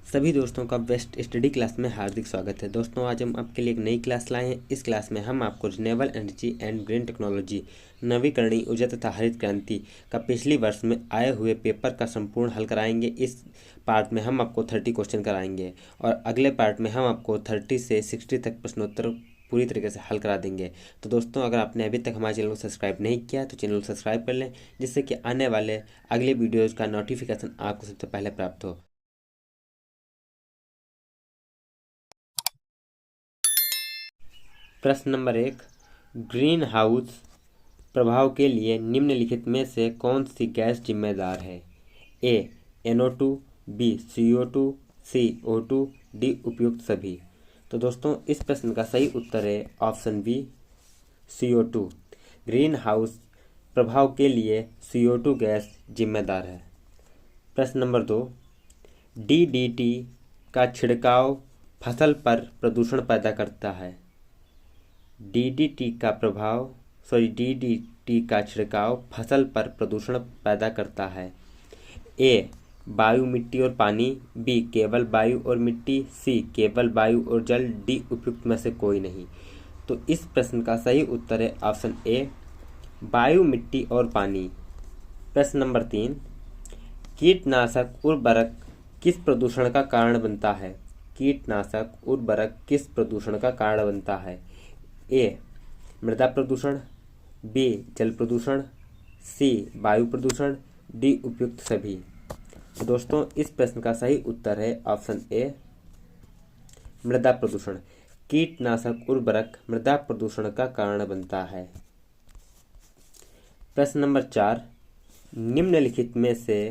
सभी दोस्तों का बेस्ट स्टडी क्लास में हार्दिक स्वागत है। दोस्तों आज हम आपके लिए एक नई क्लास लाए हैं। इस क्लास में हम आपको renewable energy and green technology नवीकरणीय ऊर्जा तथा हरित क्रांति का पिछली वर्ष में आए हुए पेपर का संपूर्ण हल कराएंगे। इस पार्ट में हम आपको 30 क्वेश्चन कराएंगे और अगले पार्ट में हम आपको 30 से 60 तक प्रश्नोत्तर पूरी तरीके से हल करा देंगे। तो दोस्तों अगर आपने अभी तक हमारे चैनल को सब्सक्राइब नहीं किया तो चैनल को सब्सक्राइब कर लें, जिससे कि आने वाले अगले वीडियोज़ का नोटिफिकेशन आपको सबसे पहले प्राप्त हो। प्रश्न नंबर 1, ग्रीन हाउस प्रभाव के लिए निम्नलिखित में से कौन सी गैस जिम्मेदार है? ए NO2, बी CO2, सी O2, डी उपयुक्त सभी। तो दोस्तों इस प्रश्न का सही उत्तर है option B CO2। Green house प्रभाव के लिए CO2 गैस जिम्मेदार है। प्रश्न नंबर 2, DDT का छिड़काव फसल पर प्रदूषण पैदा करता है। DDT का छिड़काव फसल पर प्रदूषण पैदा करता है। ए वायु, मिट्टी और पानी, बी केवल वायु और मिट्टी, सी केवल वायु और जल, डी उपयुक्त में से कोई नहीं। तो इस प्रश्न का सही उत्तर है ऑप्शन ए वायु, मिट्टी और पानी। प्रश्न नंबर 3, कीटनाशक उर्वरक किस प्रदूषण का कारण बनता है? कीटनाशक उर्वरक किस प्रदूषण का कारण बनता है? ए मृदा प्रदूषण, बी जल प्रदूषण, सी वायु प्रदूषण, डी उपयुक्त सभी। तो दोस्तों इस प्रश्न का सही उत्तर है ऑप्शन ए मृदा प्रदूषण। कीटनाशक उर्वरक मृदा प्रदूषण का कारण बनता है। प्रश्न नंबर 4, निम्नलिखित में से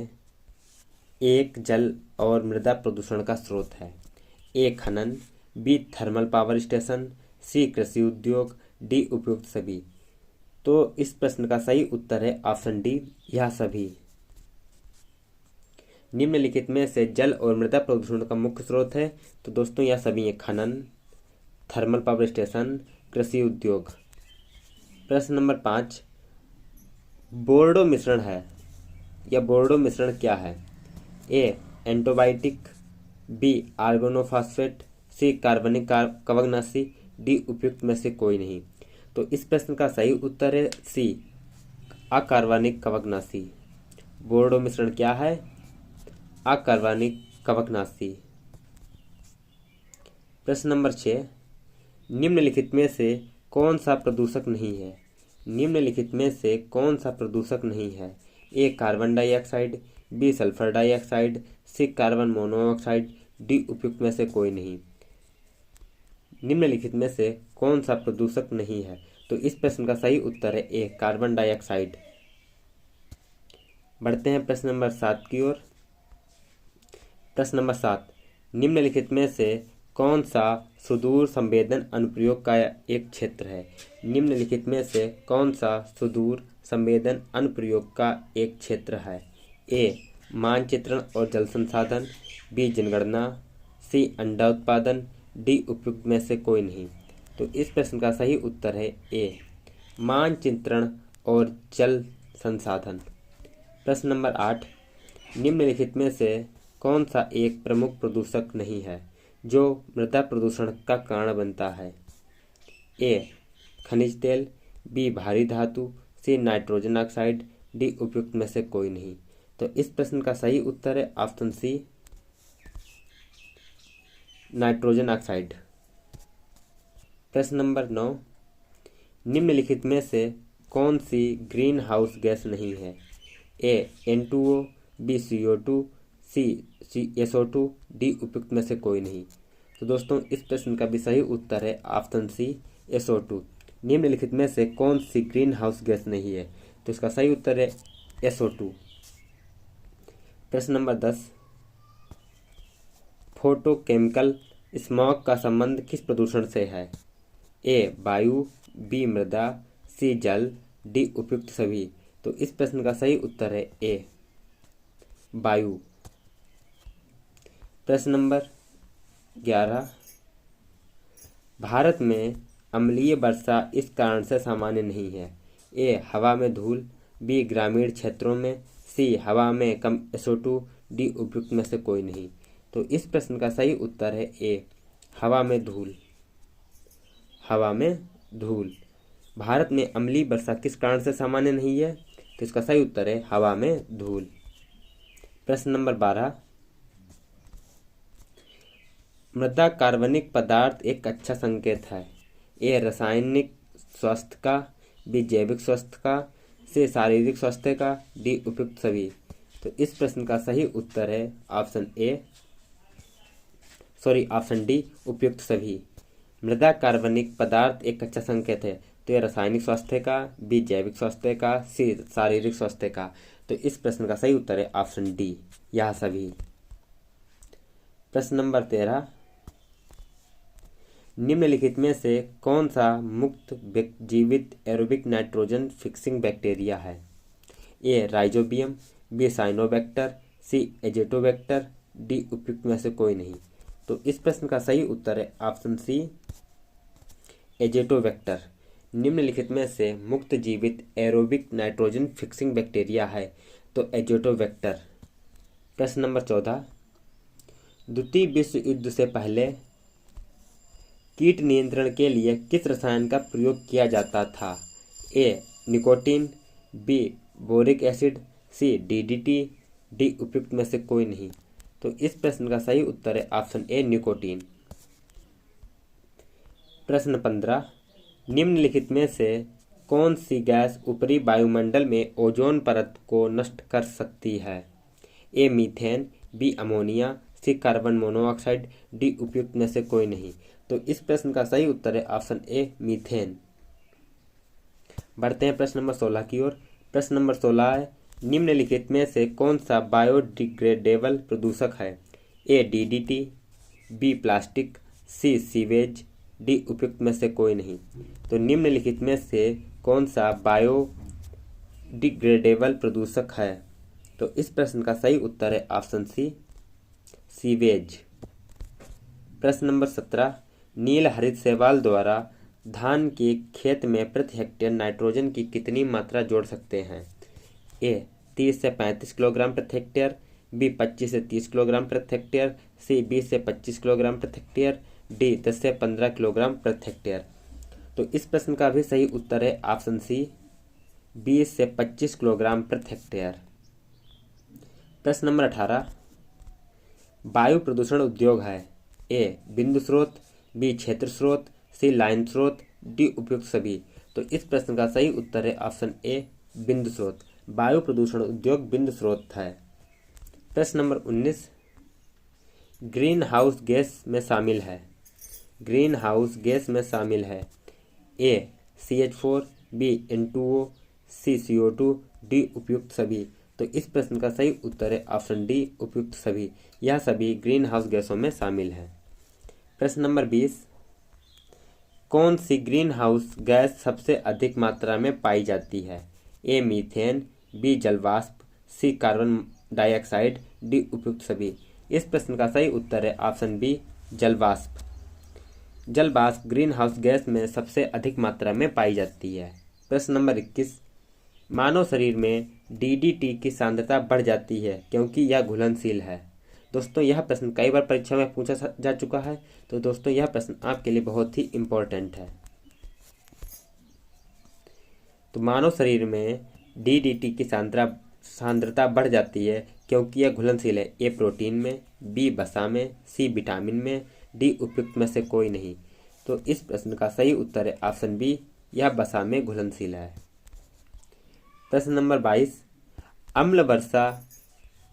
एक जल और मृदा प्रदूषण का स्रोत है। ए खनन, बी थर्मल पावर स्टेशन, सी कृषि उद्योग, डी उपयुक्त सभी। तो इस प्रश्न का सही उत्तर है ऑप्शन डी यह सभी। निम्नलिखित में से जल और मृदा प्रदूषण का मुख्य स्रोत है। तो दोस्तों यह सभी है खनन, थर्मल पावर स्टेशन, कृषि उद्योग। प्रश्न नंबर 5, बोर्डो मिश्रण है। यह बोर्डो मिश्रण क्या है? ए एंटीबायोटिक, बी आर्गोनोफॉस्फेट, सी कार्बनिक कवकनाशी, डी उपयुक्त में से कोई नहीं। तो इस प्रश्न का सही उत्तर है सी अकार्बनिक कवकनाशी। बोर्डो मिश्रण क्या है? अकार्बनिक कवकनाशी। प्रश्न नंबर 6, निम्नलिखित में से कौन सा प्रदूषक नहीं है? निम्नलिखित में से कौन सा प्रदूषक नहीं है? A carbon dioxide, B sulphur dioxide, C carbon monoxide, D उपयुक्त में से कोई नहीं। निम्नलिखित में से कौन सा प्रदूषक नहीं है? तो इस प्रश्न का सही उत्तर है ए कार्बन डाइऑक्साइड। बढ़ते हैं प्रश्न नंबर 7 की ओर। प्रश्न नंबर 7, निम्नलिखित में से कौन सा सुदूर संवेदन अनुप्रयोग का एक क्षेत्र है? निम्नलिखित में से कौन सा सुदूर संवेदन अनुप्रयोग का एक क्षेत्र है? ए मानचित्रण और जल संसाधन, बी जनगणना, सी अंडा उत्पादन, डी उपयुक्त में से कोई नहीं। तो इस प्रश्न का सही उत्तर है ए मानचित्रण और जल संसाधन। प्रश्न नंबर 8, निम्नलिखित में से कौन सा एक प्रमुख प्रदूषक नहीं है जो मृदा प्रदूषण का कारण बनता है? ए खनिज तेल, बी भारी धातु, सी नाइट्रोजन ऑक्साइड, डी उपयुक्त में से कोई नहीं। तो इस प्रश्न का सही उत्तर है ऑप्शन सी नाइट्रोजन ऑक्साइड। प्रश्न नंबर 9, निम्नलिखित में से कौन सी ग्रीन हाउस गैस नहीं है? ए N2O, बी CO2, सी SO2, डी उपयुक्त में से कोई नहीं। तो दोस्तों इस प्रश्न का भी सही उत्तर है ऑप्शन सी SO2। निम्नलिखित में से कौन सी ग्रीन हाउस गैस नहीं है? तो इसका सही उत्तर है SO2। प्रश्न नंबर 10, फोटोकेमिकल स्मॉग का संबंध किस प्रदूषण से है? ए वायु, बी मृदा, सी जल, डी उपयुक्त सभी। तो इस प्रश्न का सही उत्तर है ए वायु। प्रश्न नंबर 11, भारत में अम्लीय वर्षा इस कारण से सामान्य नहीं है। ए हवा में धूल, बी ग्रामीण क्षेत्रों में, सी हवा में कम SO2, डी उपयुक्त में से कोई नहीं। तो इस प्रश्न का सही उत्तर है ए, हवा में धूल। हवा में धूल। भारत में अम्लीय वर्षा किस कारण से सामान्य नहीं है? तो इसका सही उत्तर है हवा में धूल। प्रश्न नंबर 12, मृदा कार्बनिक पदार्थ एक अच्छा संकेत है। ए, रासायनिक स्वास्थ्य का, बी, जैविक स्वास्थ्य का, सी, शारीरिक स्वास्थ्य का, डी, उपयुक्त सभी। तो इस प्रश्न का सही उत्तर है ऑप्शन डी, उपयुक्त सभी। मृदा कार्बनिक पदार्थ एक अच्छा संकेत है, तो यह रासायनिक स्वास्थ्य का, बी, जैविक स्वास्थ्य का, सी, शारीरिक स्वास्थ्य का। तो इस प्रश्न का सही उत्तर है ऑप्शन डी, यह सभी। प्रश्न नंबर 13, निम्नलिखित में से कौन सा मुक्त जीवित एरोबिक नाइट्रोजन फिक्सिंग बैक्टीरिया है? ए, राइजोबियम, बी, साइनोबैक्टर, सी, एजेटोबैक्टर, डी, उपयुक्त में से कोई नहीं। तो इस प्रश्न का सही उत्तर है ऑप्शन सी, एजेटोबैक्टर। निम्नलिखित में से मुक्त जीवित एरोबिक नाइट्रोजन फिक्सिंग बैक्टीरिया है, तो एजेटोबैक्टर। प्रश्न नंबर 14, द्वितीय विश्व युद्ध से पहले कीट नियंत्रण के लिए किस रसायन का प्रयोग किया जाता था? ए, निकोटीन, बी, बोरिक एसिड, सी, डीडीटी, डी, उपयुक्त में से कोई नहीं। तो इस प्रश्न का सही उत्तर है ऑप्शन ए, निकोटीन। प्रश्न 15, निम्नलिखित में से कौन सी गैस ऊपरी वायुमंडल में ओजोन परत को नष्ट कर सकती है? ए, मीथेन, बी, अमोनिया, सी, कार्बन मोनोऑक्साइड, डी, उपयुक्त में से कोई नहीं। तो इस प्रश्न का सही उत्तर है ऑप्शन ए, मीथेन। बढ़ते हैं प्रश्न नंबर 16 की ओर। प्रश्न नंबर 16 है, निम्नलिखित में से कौन सा बायोडिग्रेडेबल प्रदूषक है? ए, डीडीटी, बी, प्लास्टिक, सी, सीवेज, डी, उपयुक्त में से कोई नहीं। तो निम्नलिखित में से कौन सा बायोडिग्रेडेबल प्रदूषक है? तो इस प्रश्न का सही उत्तर है ऑप्शन सी, सीवेज। प्रश्न नंबर 17, नील हरित शैवाल द्वारा धान के खेत में प्रति हेक्टेयर नाइट्रोजन की कितनी मात्रा जोड़ सकते हैं? ए, 30 से 35 किलोग्राम प्रति हेक्टेयर, बी, 25 से 30 किलोग्राम प्रति हेक्टेयर, सी, 20 से 25 किलोग्राम प्रति हेक्टेयर, डी, 10 से 15 किलोग्राम प्रति हेक्टेयर। तो इस प्रश्न का भी सही उत्तर है ऑप्शन सी, 20 से 25 किलोग्राम प्रति हेक्टेयर। प्रश्न नंबर 18, वायु प्रदूषण उद्योग है। ए, बिंदु स्रोत, बी, क्षेत्र स्रोत, सी, लाइन स्रोत, डी, उपयुक्त सभी। तो इस प्रश्न का सही उत्तर है ऑप्शन ए, बिंदु स्रोत। वायु प्रदूषण उद्योग बिंदु स्रोत है। प्रश्न नंबर 19, ग्रीन हाउस गैस में शामिल है। ग्रीन हाउस गैस में शामिल है ए, CH4, बी, N2O, सी, CO2, डी, उपयुक्त सभी। तो इस प्रश्न का सही उत्तर है ऑप्शन डी, उपयुक्त सभी। यह सभी ग्रीन हाउस गैसों में शामिल है। प्रश्न नंबर 20, कौन सी ग्रीन हाउस गैस सबसे अधिक मात्रा में पाई जाती है? ए, मीथेन, बी, जलवाष्प, सी, कार्बन डाइऑक्साइड, डी, उपयुक्त सभी। इस प्रश्न का सही उत्तर है ऑप्शन बी, जलवाष्प। जलवाष्प ग्रीन हाउस गैस में सबसे अधिक मात्रा में पाई जाती है। प्रश्न नंबर 21, मानव शरीर में डीडीटी की सांद्रता बढ़ जाती है क्योंकि यह घुलनशील है। दोस्तों यह प्रश्न कई बार परीक्षा में पूछा जा चुका है, तो दोस्तों यह प्रश्न आपके लिए बहुत ही इम्पोर्टेंट है। तो मानव शरीर में डीडीटी की सांद्रता बढ़ जाती है क्योंकि यह घुलनशील है। ए, प्रोटीन में, बी, वसा में, सी, विटामिन में, डी, उपयुक्त में से कोई नहीं। तो इस प्रश्न का सही उत्तर है ऑप्शन बी, यह वसा में घुलनशील है। प्रश्न नंबर 22, अम्ल वर्षा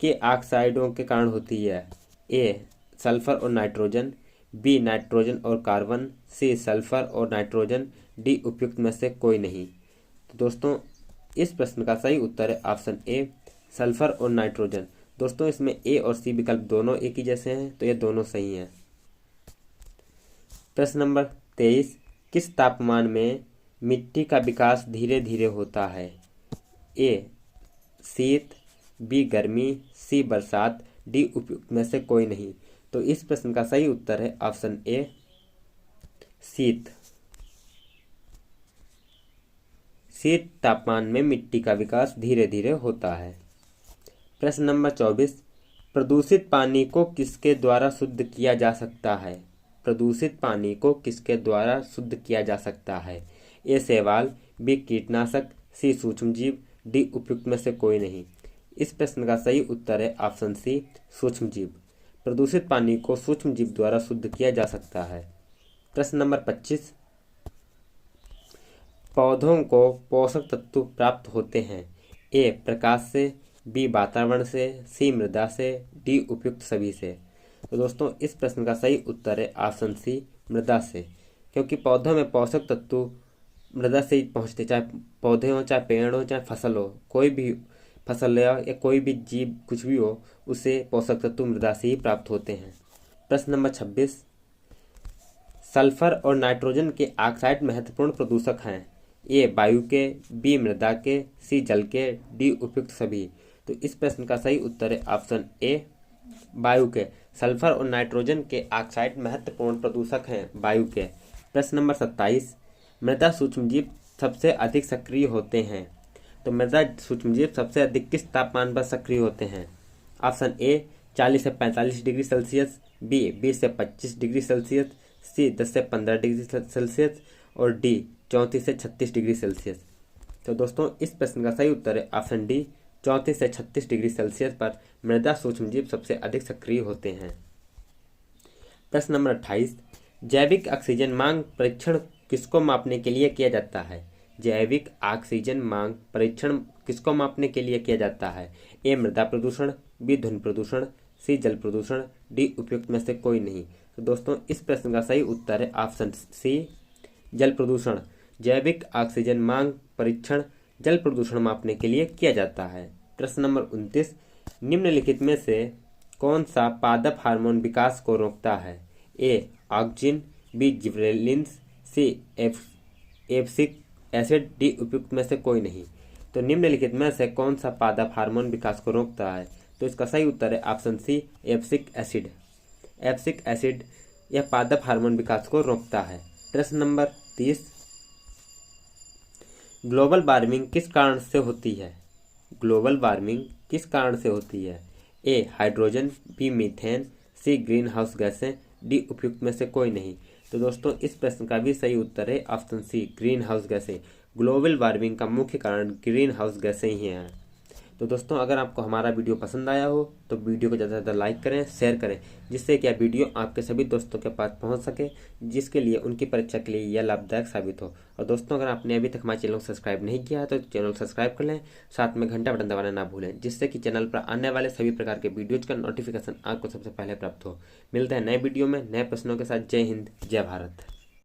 के ऑक्साइडों के कारण होती है। ए, सल्फर और नाइट्रोजन, बी, नाइट्रोजन और कार्बन, सी, सल्फर और नाइट्रोजन, डी, उपयुक्त में से कोई नहीं। तो दोस्तों इस प्रश्न का सही उत्तर है ऑप्शन ए, सल्फर और नाइट्रोजन। दोस्तों इसमें ए और सी विकल्प दोनों एक ही जैसे हैं, तो ये दोनों सही हैं। प्रश्न नंबर 23, किस तापमान में मिट्टी का विकास धीरे धीरे होता है? ए, शीत, बी, गर्मी, सी, बरसात, डी, उपयुक्त में से कोई नहीं। तो इस प्रश्न का सही उत्तर है ऑप्शन ए, शीत। शीत तापमान में मिट्टी का विकास धीरे धीरे होता है। प्रश्न नंबर 24, प्रदूषित पानी को किसके द्वारा शुद्ध किया जा सकता है? प्रदूषित पानी को किसके द्वारा शुद्ध किया जा सकता है? ए शैवाल, बी कीटनाशक, सी सूक्ष्मजीव, डी उपयुक्त में से कोई नहीं। इस प्रश्न का सही उत्तर है ऑप्शन सी सूक्ष्मजीव। प्रदूषित पानी को सूक्ष्मजीव द्वारा शुद्ध किया जा सकता है। प्रश्न नंबर 25, पौधों को पोषक तत्व प्राप्त होते हैं? ए प्रकाश से, बी वातावरण से, सी मृदा से, डी उपयुक्त सभी से। तो दोस्तों इस प्रश्न का सही उत्तर है ऑप्शन सी मृदा से, क्योंकि पौधों में पोषक तत्व मृदा से ही पहुँचते, चाहे पौधे हो, चाहे पेड़ हो, चाहे फसल हो, कोई भी फसल या कोई भी जीव कुछ भी हो, उसे पोषक तत्व मृदा से ही प्राप्त होते हैं। प्रश्न नंबर 26, सल्फर और नाइट्रोजन के ऑक्साइड महत्वपूर्ण प्रदूषक हैं? ए वायु के, बी मृदा के, सी जल के, डी उपयुक्त सभी। तो इस प्रश्न का सही उत्तर है ऑप्शन ए वायु के। सल्फर और नाइट्रोजन के ऑक्साइड महत्वपूर्ण प्रदूषक हैं वायु के। प्रश्न नंबर 27, मृदा सूक्ष्मजीव सबसे अधिक सक्रिय होते हैं? तो मृदा सूक्ष्मजीव सबसे अधिक किस तापमान पर सक्रिय होते हैं? ऑप्शन ए 40 से 45 डिग्री सेल्सियस, बी 20 से 25 डिग्री सेल्सियस, सी 10 से 15 डिग्री सेल्सियस और डी 34 से 36 डिग्री सेल्सियस। तो दोस्तों इस प्रश्न का सही उत्तर है ऑप्शन डी 34 से 36 डिग्री सेल्सियस पर मृदा सूक्ष्मजीव सबसे अधिक सक्रिय होते हैं। प्रश्न नंबर 28, जैविक ऑक्सीजन मांग परीक्षण किसको मापने के लिए किया जाता है? जैविक ऑक्सीजन मांग परीक्षण किसको मापने के लिए किया जाता है? ए मृदा प्रदूषण, बी ध्वनि प्रदूषण, सी जल प्रदूषण, डी उपयुक्त में से कोई नहीं। तो दोस्तों इस प्रश्न का सही उत्तर है ऑप्शन सी जल प्रदूषण। जैविक ऑक्सीजन मांग परीक्षण जल प्रदूषण मापने के लिए किया जाता है। प्रश्न नंबर 29, निम्नलिखित में से कौन सा पादप हार्मोन विकास को रोकता है? ए ऑक्जिन, बी जिबरेलिन्स, सी एब्सिक एसिड, डी उपयुक्त में से कोई नहीं। तो निम्नलिखित में से कौन सा पादप हार्मोन विकास को रोकता है? तो इसका सही उत्तर है option C abscisic acid. Abscisic acid यह पादप हार्मोन विकास को रोकता है। प्रश्न नंबर 30, ग्लोबल वार्मिंग किस कारण से होती है? ग्लोबल वार्मिंग किस कारण से होती है? ए हाइड्रोजन, बी मीथेन, सी ग्रीन हाउस गैसें, डी उपयुक्त में से कोई नहीं। तो दोस्तों इस प्रश्न का भी सही उत्तर है ऑप्शन सी ग्रीन हाउस गैसें। ग्लोबल वार्मिंग का मुख्य कारण ग्रीन हाउस गैसें ही हैं। तो दोस्तों अगर आपको हमारा वीडियो पसंद आया हो तो वीडियो को ज़्यादा से ज़्यादा लाइक करें, शेयर करें, जिससे कि यह वीडियो आपके सभी दोस्तों के पास पहुंच सके, जिसके लिए उनकी परीक्षा के लिए यह लाभदायक साबित हो। और दोस्तों अगर आपने अभी तक हमारे चैनल को सब्सक्राइब नहीं किया है तो चैनल को सब्सक्राइब कर लें, साथ में घंटा बटन दबाना ना भूलें, जिससे कि चैनल पर आने वाले सभी प्रकार के वीडियोज का नोटिफिकेशन आपको सबसे पहले प्राप्त हो। मिलते हैं नए वीडियो में नए प्रश्नों के साथ। जय हिंद, जय भारत।